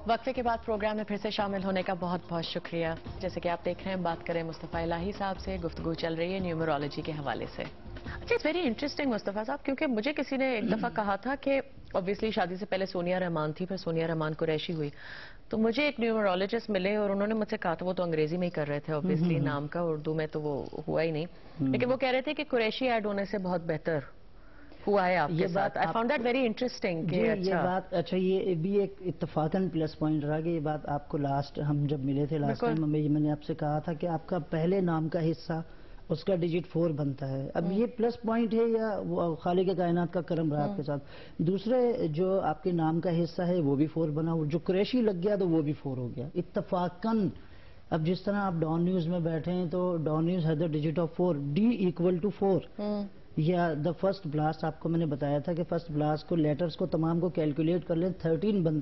وقفے کے بعد پروگرام میں پھر سے شامل ہونے کا بہت بہت شکریہ. جیسے کہ آپ دیکھ رہے ہیں بات کریں مصطفیٰ الہی صاحب سے, گفتگو چل رہی ہے نیومرولوجی کے حوالے سے. اچھا, اٹس ویری انٹرسٹنگ مصطفیٰ صاحب, کیونکہ مجھے کسی نے ایک دفعہ کہا تھا کہ obviously شادی سے پہلے سونیا رحمان تھی, پھر سونیا رحمان قریشی ہوئی, تو مجھے ایک نیومرولوجسٹ ملے اور انہوں نے مجھ سے کہا تھا, وہ تو انگریزی میں ہی کر رہے تھے obviously, نام کا اردو میں تو وہ ہوا ہی نہیں, لیکن وہ کہہ رہے تھے کہ قریشی ایڈ ہونے سے بہت بہتر ہوا ہے آپ کے ساتھ. I found that very interesting. جی یہ بات اچھا, یہ بھی ایک اتفاقاً پلس پوائنٹ رہا کہ یہ بات آپ کو لاسٹ ہم جب ملے تھے لاسٹ ٹائم میں نے آپ سے کہا تھا کہ آپ کا پہلے نام کا حصہ اس کا ڈیجٹ 4 بنتا ہے. اب یہ پلس پوائنٹ ہے یا خالق کائنات کا کرم رہا آپ کے ساتھ. دوسرے جو آپ کے نام کا حصہ ہے وہ بھی 4 بنا, جو قریشی لگ گیا تو وہ بھی 4 ہو گیا اتفاقاً. اب جس طرح آپ ڈان نیوز میں بیٹھے ہیں تو Dawn news has the digit of 4, D = 4. یا دا فرسٹ بلاسٹ آپ کو میں نے بتایا تھا کہ فرسٹ بلاسٹ کو لیٹرز کو تمام کو کیلکولیٹ کر لیں 13 بنتا